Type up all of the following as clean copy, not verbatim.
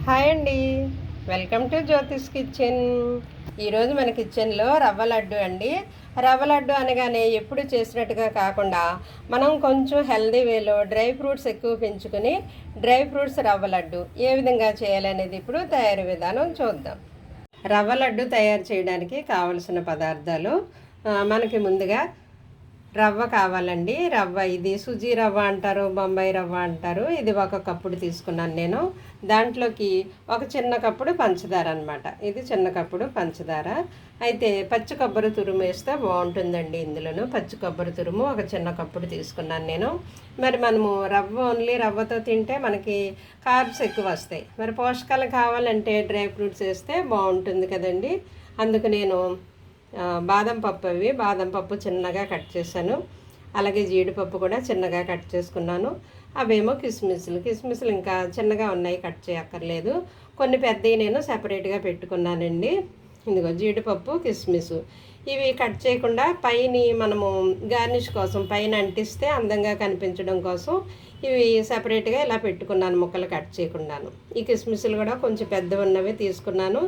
Hi అండి, welcome to Jyothish kitchen. ఈరోజు మన కిచెన్లో రవ్వ లడ్డు అండి. రవ్వ లడ్డు అనగానే ఎప్పుడు చేసినట్టుగా కాకుండా మనం కొంచెం హెల్దీ వేలో డ్రై ఫ్రూట్స్ ఎక్కువ పెంచుకొని డ్రై ఫ్రూట్స్ రవ్వ లడ్డు ఏ విధంగా చేయాలనేది ఇప్పుడు తయారీ విధానం చూద్దాం. రవ్వ లడ్డు తయారు చేయడానికి కావలసిన పదార్థాలు మనకి ముందుగా రవ్వ కావాలండి. రవ్వ ఇది సుజీ రవ్వ అంటారు, బొంబాయి రవ్వ అంటారు. ఇది ఒక కప్పుడు తీసుకున్నాను నేను. దాంట్లోకి ఒక చిన్న కప్పుడు పంచదార అనమాట. ఇది చిన్న కప్పుడు పంచదార. అయితే పచ్చి కొబ్బరి తురుము వేస్తే బాగుంటుందండి. ఇందులోను పచ్చి కొబ్బరి తురుము ఒక చిన్న కప్పుడు తీసుకున్నాను నేను. మరి మనము రవ్వ ఓన్లీ రవ్వతో తింటే మనకి కార్బ్స్ ఎక్కువ వస్తాయి. మరి పోషకాలు కావాలంటే డ్రై ఫ్రూట్స్ వేస్తే బాగుంటుంది కదండి. అందుకు నేను బాదం పప్పు చిన్నగా కట్ చేశాను. అలాగే జీడిపప్పు కూడా చిన్నగా కట్ చేసుకున్నాను. అవేమో కిస్మిస్లు ఇంకా చిన్నగా ఉన్నాయి, కట్ చేయక్కర్లేదు. కొన్ని పెద్దవి నేను సెపరేట్గా పెట్టుకున్నానండి. ఇదిగో జీడిపప్పు, కిస్మిస్ ఇవి కట్ చేయకుండా పైన మనము గార్నిష్ కోసం పైన అంటిస్తే అందంగా కనిపించడం కోసం ఇవి సపరేట్గా ఇలా పెట్టుకున్నాను, ముక్కలు కట్ చేయకుండాను. ఈ కిస్మిస్లు కూడా కొంచెం పెద్దవి ఉన్నవి తీసుకున్నాను.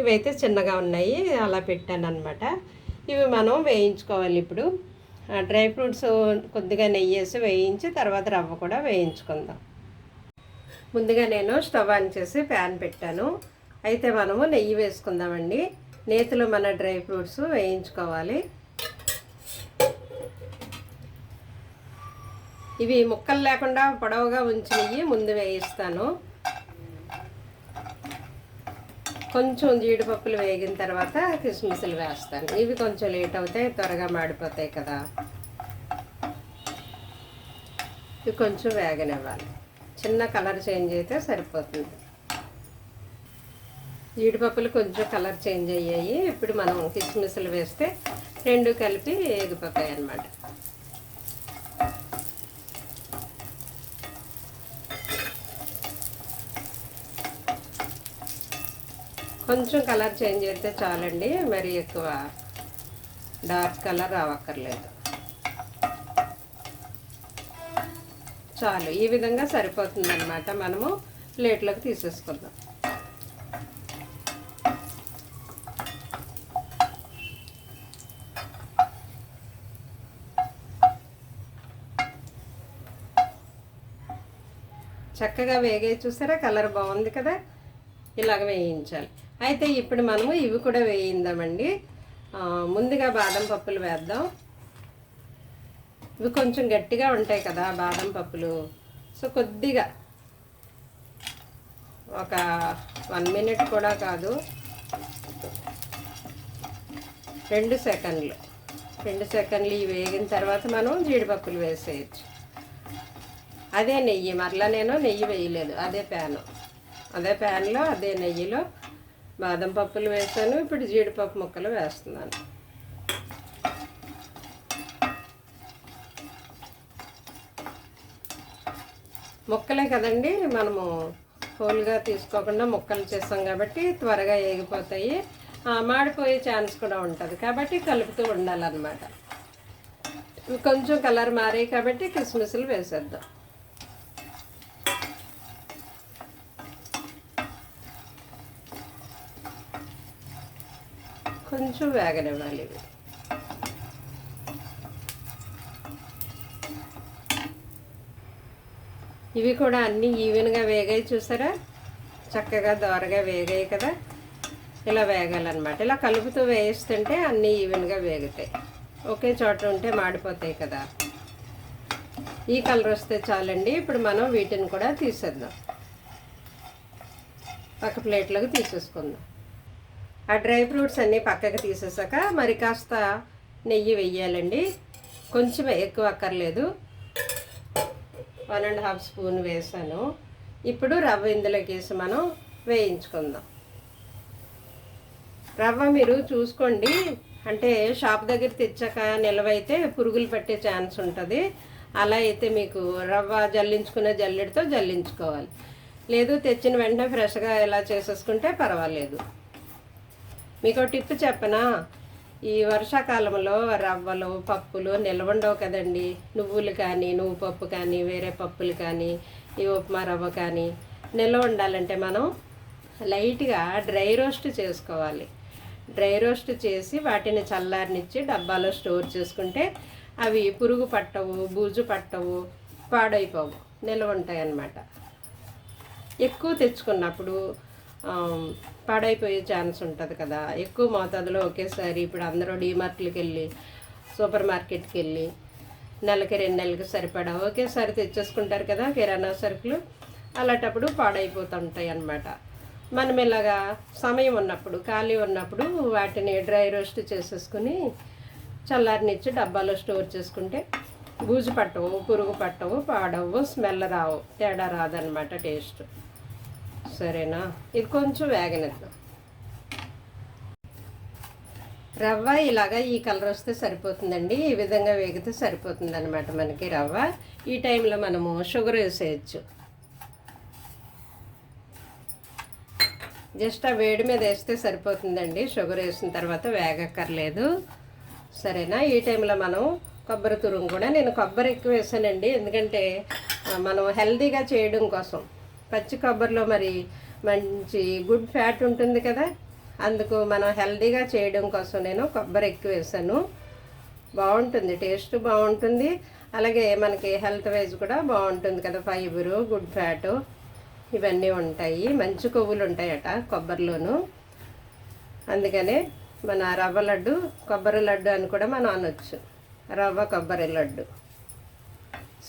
ఇవైతే చిన్నగా ఉన్నాయి, అలా పెట్టాను అనమాట. ఇవి మనం వేయించుకోవాలి. ఇప్పుడు డ్రై ఫ్రూట్స్ కొద్దిగా నెయ్యి వేసి వేయించి తర్వాత రవ్వ కూడా వేయించుకుందాం. ముందుగా నేను స్టవ్ ఆన్ చేసి ప్యాన్ పెట్టాను. అయితే మనము నెయ్యి వేసుకుందామండి. నేతిలో మన డ్రై ఫ్రూట్స్ వేయించుకోవాలి. ఇవి ముక్కలు లేకుండా పొడవుగా ఉంచినవి ముందు వేయిస్తాను. కొంచెం జీడిపప్పులు వేగిన తర్వాత కిస్మిస్లు వేస్తాను. ఇవి కొంచెం లేట్ అవుతాయి, త్వరగా మాడిపోతాయి కదా. ఇవి కొంచెం వేగనివ్వాలి. చిన్న కలర్ చేంజ్ అయితే సరిపోతుంది. జీడిపప్పులు కొంచెం కలర్ చేంజ్ అయ్యాయి. ఇప్పుడు మనం కిస్మిస్లు వేస్తే రెండు కలిపి వేగిపోతాయి అన్నమాట. కొంచెం కలర్ చేంజ్ అయితే చాలండి, మరి ఎక్కువ డార్క్ కలర్ రావక్కర్లేదు. చాలు, ఈ విధంగా సరిపోతుంది అన్నమాట. మనము ప్లేట్లోకి తీసేసుకుందాం. చక్కగా వేగే చూసారా, కలర్ బాగుంది కదా. ఇలాగ వేయించాలి. అయితే ఇప్పుడు మనము ఇవి కూడా వేయిందామండి. ముందుగా బాదం పప్పులు వేద్దాం. ఇవి కొంచెం గట్టిగా ఉంటాయి కదా బాదం పప్పులు. సో కొద్దిగా ఒక 1 మినిట్ కూడా కాదు, 2 సెకండ్లు ఇవి వేగిన తర్వాత మనం జీడిపప్పులు వేసేయచ్చు. అదే నెయ్యి, మరలా నేను నెయ్యి వేయలేదు. అదే ప్యాన్లో అదే నెయ్యిలో బాదం పప్పులు వేసాను. ఇప్పుడు జీడిపప్పు ముక్కలు వేస్తున్నాను. ముక్కలే కదండి, మనము హోల్గా తీసుకోకుండా ముక్కలు చేస్తాం కాబట్టి త్వరగా వేగిపోతాయి. మాడిపోయే ఛాన్స్ కూడా ఉంటుంది కాబట్టి కలుపుతూ ఉండాలన్నమాట. కొంచెం కలర్ మారాయి కాబట్టి కిస్మిస్లు వేసేద్దాం. కొంచెం వేగనివ్వాలి. ఇవి కూడా అన్నీ ఈవెన్గా వేగాయి చూసారా, చక్కగా దోరగా వేగాయి కదా. ఇలా వేగాలన్నమాట. ఇలా కలుపుతూ వేయిస్తుంటే అన్నీ ఈవెన్గా వేగుతాయి. ఒకే చోట ఉంటే మాడిపోతాయి కదా. ఈ కలర్ వస్తే చాలండి. ఇప్పుడు మనం వీటిని కూడా తీసేద్దాం, పక్క ప్లేట్లోకి తీసేసుకుందాం. ఆ డ్రై ఫ్రూట్స్ అన్నీ పక్కకి తీసేసాక మరి కాస్త నెయ్యి వెయ్యాలండి. కొంచెం ఎక్కువ అక్కర్లేదు, 1.5 స్పూన్ వేసాను. ఇప్పుడు రవ్వ ఇందులోకి వేసి మనం వేయించుకుందాం. రవ్వ మీరు చూసుకోండి, అంటే షాప్ దగ్గర తెచ్చాక నిలవైతే పురుగులు పట్టే ఛాన్స్ ఉంటుంది. అలా అయితే మీకు రవ్వ జల్లించుకునే జల్లెడతో జల్లించుకోవాలి. లేదు తెచ్చిన వెంటనే ఫ్రెష్గా ఇలా చేసేసుకుంటే పర్వాలేదు. మీకు టిప్ చెప్పనా, ఈ వర్షాకాలంలో రవ్వలు పప్పులు నిల్వ ఉండవు కదండి. నువ్వులు కానీ, నువ్వు పప్పు కానీ, వేరే పప్పులు కానీ, ఈ ఉప్మా రవ్వ కానీ నిల్వ ఉండాలంటే మనం లైట్గా డ్రై రోస్ట్ చేసుకోవాలి. డ్రై రోస్ట్ చేసి వాటిని చల్లారనిచ్చి డబ్బాలో స్టోర్ చేసుకుంటే అవి పురుగు పట్టవు, బూజు పట్టవు, పాడైపోవు, నిల్వ ఉంటాయి అన్నమాట. ఎక్కువ తెచ్చుకున్నప్పుడు పాడైపోయే ఛాన్స్ ఉంటుంది కదా. ఎక్కువ మోతాదులో ఒకేసారి ఇప్పుడు అందరూ డీమార్ట్లకి వెళ్ళి, సూపర్ మార్కెట్కి వెళ్ళి నెలకి 2 నెలలకి సరిపడా ఒకేసారి తెచ్చేసుకుంటారు కదా కిరాణా సరుకులు. అలాంటప్పుడు పాడైపోతుంటాయి అన్నమాట. మనం ఇలాగా సమయం ఉన్నప్పుడు, ఖాళీ ఉన్నప్పుడు వాటిని డ్రై రోస్ట్ చేసేసుకుని చల్లారనిచ్చి డబ్బాలో స్టోర్ చేసుకుంటే బూజు పట్టవు, పురుగు పట్టవు, పాడవు, స్మెల్ రావు, తేడా రాదనమాట టేస్ట్. సరేనా? ఇది కొంచెం వేగనిద్దాం. రవ్వ ఇలాగా ఈ కలర్ వస్తే సరిపోతుందండి. ఈ విధంగా వేగితే సరిపోతుంది అనమాట మనకి రవ్వ. ఈ టైంలో మనము షుగర్ వేసేయచ్చు. జస్ట్ ఆ వేడి మీద వేస్తే సరిపోతుందండి. షుగర్ వేసిన తర్వాత వేగక్కర్లేదు. సరేనా? ఈ టైంలో మనం కొబ్బరి తురుము కూడా, నేను కొబ్బరి ఎక్కువ వేసానండి, ఎందుకంటే మనం హెల్తీగా చేయడం కోసం. పచ్చి కొబ్బరిలో మరి మంచి గుడ్ ఫ్యాట్ ఉంటుంది కదా, అందుకు మనం హెల్తీగా చేయడం కోసం నేను కొబ్బరి ఎక్కువ వేసాను. బాగుంటుంది, టేస్ట్ బాగుంటుంది, అలాగే మనకి హెల్త్ వైజ్ కూడా బాగుంటుంది కదా. ఫైబరు, గుడ్ ఫ్యాటు ఇవన్నీ ఉంటాయి, మంచి కొవ్వులు ఉంటాయట కొబ్బరిలోను. అందుకనే మన రవ్వ లడ్డు కొబ్బరి లడ్డు అని కూడా మనం అనొచ్చు, రవ్వ కొబ్బరి లడ్డు.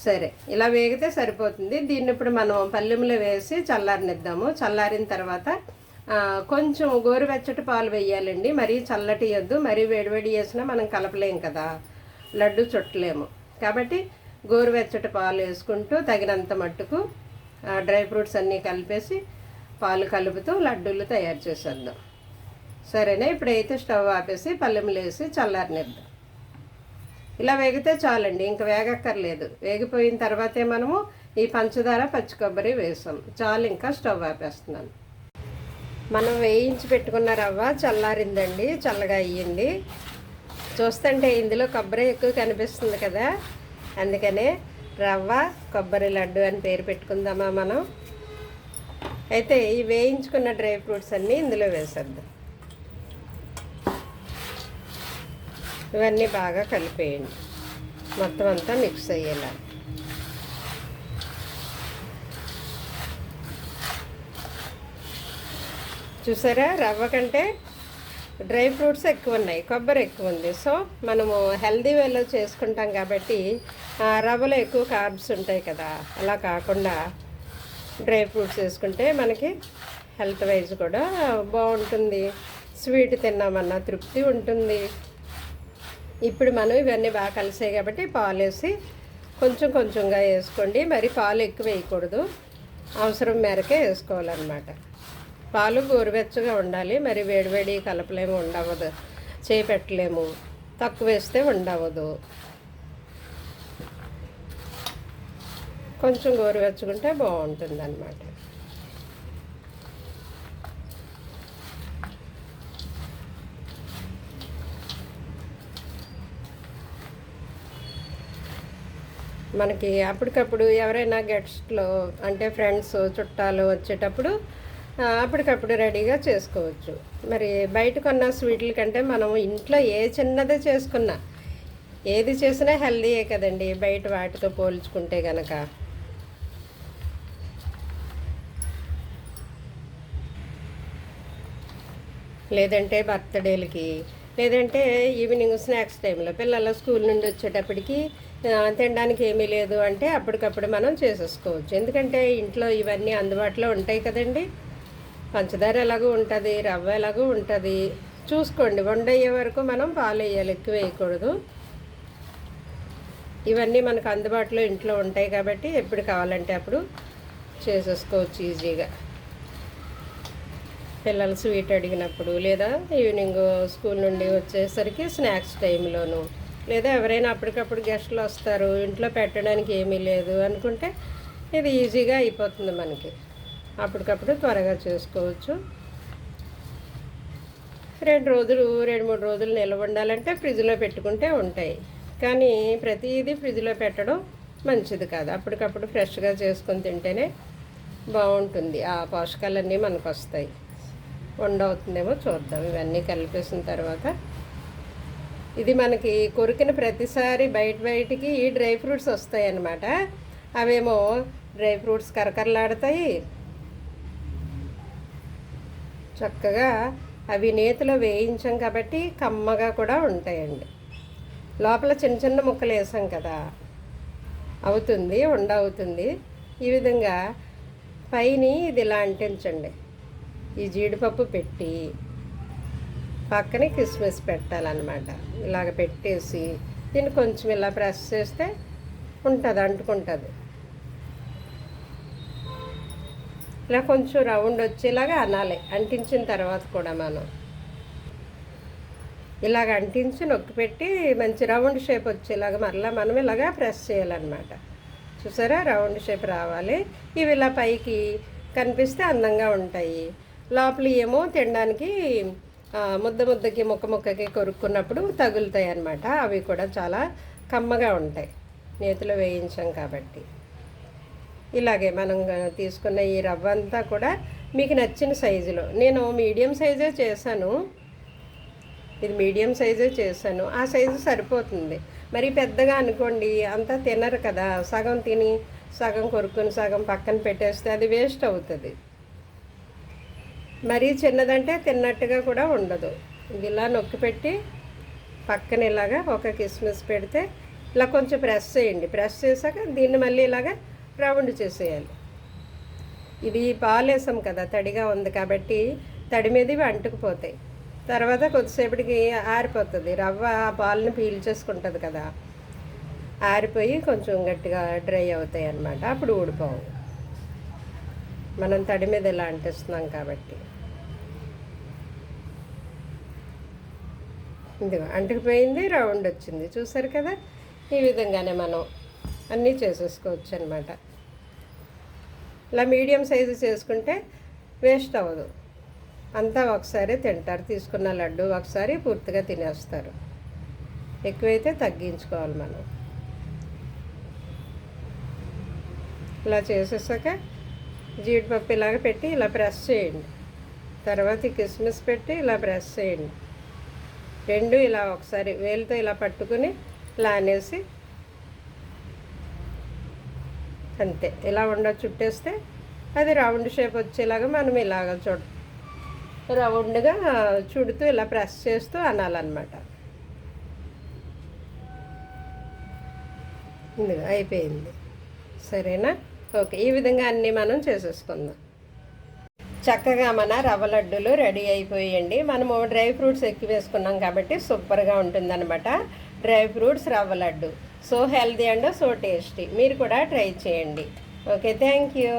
సరే, ఇలా వేగితే సరిపోతుంది. దీన్ని ఇప్పుడు మనం పల్లెంలో వేసి చల్లారనిద్దాము. చల్లారిన తర్వాత కొంచెం గోరువెచ్చటి పాలు వేయాలండి. మరీ చల్లటి వద్దు, మరీ వేడివేడి వేసినా మనం కలపలేం కదా, లడ్డు చుట్టలేము. కాబట్టి గోరువెచ్చటి పాలు వేసుకుంటూ తగినంత మట్టుకు డ్రై ఫ్రూట్స్ అన్నీ కలిపేసి పాలు కలుపుతూ లడ్డూలు తయారు చేసేద్దాం. సరేనా? ఇప్పుడైతే స్టవ్ ఆపేసి పల్లెంలో వేసి చల్లారనిద్దాం. ఇలా వేగితే చాలండి, ఇంకా వేగక్కర్లేదు. వేగిపోయిన తర్వాతే మనము ఈ పంచదార, పచ్చి కొబ్బరి వేసాం, చాలు. ఇంకా స్టవ్ ఆపేస్తున్నాను. మనం వేయించి పెట్టుకున్న రవ్వ చల్లారిందండి, చల్లగా అయ్యింది. చూస్తుంటే ఇందులో కొబ్బరి ఎక్కువ కనిపిస్తుంది కదా, అందుకనే రవ్వ కొబ్బరి లడ్డు అని పేరు పెట్టుకుందామా మనం. అయితే ఈ వేయించుకున్న డ్రై ఫ్రూట్స్ అన్నీ ఇందులో వేసేద్దాం. ఇవన్నీ బాగా కలిపేయండి, మొత్తం అంతా మిక్స్ అయ్యేలా. చూసారా, రవ్వ కంటే డ్రై ఫ్రూట్స్ ఎక్కువ ఉన్నాయి, కొబ్బరి ఎక్కువ ఉంది. సో మనము హెల్దీ వేలో చేసుకుంటాం కాబట్టి రవ్వలో ఎక్కువ కార్బ్స్ ఉంటాయి కదా, అలా కాకుండా డ్రై ఫ్రూట్స్ వేసుకుంటే మనకి హెల్త్ వైజ్ కూడా బాగుంటుంది. స్వీట్ తిన్నామన్నా తృప్తి ఉంటుంది. ఇప్పుడు మనం ఇవన్నీ బాగా కలిసాయి కాబట్టి పాలు వేసి కొంచెం కొంచెంగా వేసుకోండి. మరి పాలు ఎక్కువ వేయకూడదు, అవసరం మేరకే వేసుకోవాలన్నమాట. పాలు గోరువెచ్చగా ఉండాలి, మరి వేడివేడి కలపలేము, ఉండవదు, చేపెట్టలేము, తక్కువ వేస్తే ఉండవదు. కొంచెం గోరువెచ్చుకుంటే బాగుంటుంది అన్నమాట. మనకి అప్పటికప్పుడు ఎవరైనా గెస్ట్లు అంటే ఫ్రెండ్స్, చుట్టాలు వచ్చేటప్పుడు అప్పటికప్పుడు రెడీగా చేసుకోవచ్చు. మరి బయట కొన్న స్వీట్ల కంటే మనం ఇంట్లో ఏ చిన్నదే చేసుకున్నా, ఏది చేసినా హెల్దీయే కదండి బయట వాటితో పోల్చుకుంటే కనుక. లేదంటే బర్త్డేలకి, లేదంటే ఈవినింగ్ స్నాక్స్ టైంలో పిల్లల స్కూల్ నుండి వచ్చేటప్పటికి తినడానికి ఏమీ లేదు అంటే అప్పటికప్పుడు మనం చేసేసుకోవచ్చు. ఎందుకంటే ఇంట్లో ఇవన్నీ అందుబాటులో ఉంటాయి కదండి. పంచదార ఎలాగూ ఉంటుంది, రవ్వ ఎలాగూ ఉంటుంది. చూసుకోండి, వండయ్యే వరకు మనం పాలు వేయాలి, ఎక్కువ వేయకూడదు. ఇవన్నీ మనకు అందుబాటులో ఇంట్లో ఉంటాయి కాబట్టి ఎప్పుడు కావాలంటే అప్పుడు చేసేసుకోవచ్చు ఈజీగా. పిల్లలు స్వీట్ అడిగినప్పుడు, లేదా ఈవినింగ్ స్కూల్ నుండి వచ్చేసరికి స్నాక్స్ టైంలోనూ, లేదా ఎవరైనా అప్పటికప్పుడు గెస్ట్లు వస్తారు, ఇంట్లో పెట్టడానికి ఏమీ లేదు అనుకుంటే ఇది ఈజీగా అయిపోతుంది మనకి. అప్పటికప్పుడు త్వరగా చేసుకోవచ్చు. 2 రోజులు 2-3 రోజులు నిల్వ ఉండాలంటే ఫ్రిడ్జ్లో పెట్టుకుంటే ఉంటాయి. కానీ ప్రతిదీ ఫ్రిడ్జ్లో పెట్టడం మంచిది కాదు. అప్పటికప్పుడు ఫ్రెష్గా చేసుకొని తింటేనే బాగుంటుంది. ఆ పోషకాలన్నీ మనకు వస్తాయి. వండవుతుందేమో చూద్దాం. ఇవన్నీ కలిపేసిన తర్వాత ఇది మనకి కొరికిన ప్రతిసారి బయటికి ఈ డ్రై ఫ్రూట్స్ వస్తాయి అన్నమాట. అవేమో డ్రై ఫ్రూట్స్ కరకరలాడతాయి. చక్కగా అవి నేతిలో వేయించాం కాబట్టి కమ్మగా కూడా ఉంటాయండి. లోపల చిన్న చిన్న ముక్కలు వేసాం కదా, అవుతుంది, అవుతుంది. ఈ విధంగా పైని ఇది ఇలా అంటించండి. ఈ జీడిపప్పు పెట్టి పక్కనే కిస్మిస్ పెట్టాలన్నమాట. ఇలాగ పెట్టేసి దీన్ని కొంచెం ఇలా ప్రెస్ చేస్తే ఉంటుంది, అంటుకుంటుంది. ఇలా కొంచెం రౌండ్ వచ్చేలాగా అనాలి. అంటించిన తర్వాత కూడా మనం ఇలాగ అంటించి నొక్కి పెట్టి మంచి రౌండ్ షేప్ వచ్చేలాగా మరలా మనం ఇలాగా ప్రెస్ చేయాలన్నమాట. చూసారా, రౌండ్ షేప్ రావాలి. ఇవి ఇలా పైకి కనిపిస్తే అందంగా ఉంటాయి. లోపల ఏమో తినడానికి ముద్దకి ముక్కకి కొరుక్కున్నప్పుడు తగులుతాయి అన్నమాట. అవి కూడా చాలా కమ్మగా ఉంటాయి, నేతిలో వేయించాం కాబట్టి. ఇలాగే మనం తీసుకున్న ఈ రవ్వ అంతా కూడా మీకు నచ్చిన సైజులో, నేను మీడియం సైజే చేశాను. ఇది మీడియం సైజే చేశాను. ఆ సైజు సరిపోతుంది. మరి పెద్దగా అనుకోండి అంతా తినరు కదా, సగం తిని సగం కొరుక్కుని సగం పక్కన పెట్టేస్తే అది వేస్ట్ అవుతుంది. మరీ చిన్నదంటే తిన్నట్టుగా కూడా ఉండదు. ఇది ఇలా నొక్కి పెట్టి పక్కన ఇలాగా ఒక కిస్మిస్ పెడితే ఇలా కొంచెం ప్రెస్ చేయండి. ప్రెస్ చేశాక దీన్ని మళ్ళీ ఇలాగా రౌండ్ చేసేయాలి. ఇది పాలు వేసాం కదా, తడిగా ఉంది కాబట్టి తడి మీద ఇవి అంటుకుపోతాయి. తర్వాత కొద్దిసేపటికి ఆరిపోతుంది. రవ్వ ఆ పాలను పీల్చేసుకుంటుంది కదా, ఆరిపోయి కొంచెం గట్టిగా డ్రై అవుతాయి అన్నమాట. అప్పుడు ఊడిపోవు. మనం తడి మీద ఇలా అంటిస్తున్నాం కాబట్టి. ఇదిగో అంటుకుపోయింది, రౌండ్ వచ్చింది. చూసారు కదా, ఈ విధంగానే మనం అన్నీ చేసేసుకోవచ్చు అన్నమాట. ఇలా మీడియం సైజు చేసుకుంటే వేస్ట్ అవ్వదు. అంతా ఒకసారి తింటారు. తీసుకున్న లడ్డు ఒకసారి పూర్తిగా తినేస్తారు. ఎక్కువైతే తగ్గించుకోవాలి మనం. ఇలా చేసేసాక జీడిపప్పు ఇలాగ పెట్టి ఇలా ప్రెస్ చేయండి. తర్వాత ఈ కిస్మిస్ పెట్టి ఇలా ప్రెస్ చేయండి. రెండు ఇలా ఒకసారి వేలుతో ఇలా పట్టుకుని ఇలా అనేసి అంతే. ఇలా చుట్టేస్తే అది రౌండ్ షేప్ వచ్చేలాగా మనం ఇలాగ రౌండ్గా చుడుతూ ఇలా ప్రెస్ చేస్తూ అనాలన్నమాట. ఇందుగా అయిపోయింది. సరేనా? ఓకే, ఈ విధంగా అన్నీ మనం చేసేసుకుందాం. చక్కగా మన రవ్వ లడ్డూలు రెడీ అయిపోయాయండి. మనము డ్రై ఫ్రూట్స్ ఎక్కువ వేసుకున్నాం కాబట్టి సూపర్గా ఉంటుందన్నమాట. డ్రై ఫ్రూట్స్ రవ్వ laddu so healthy and so tasty. మీరు కూడా ట్రై చేయండి. Okay, thank you.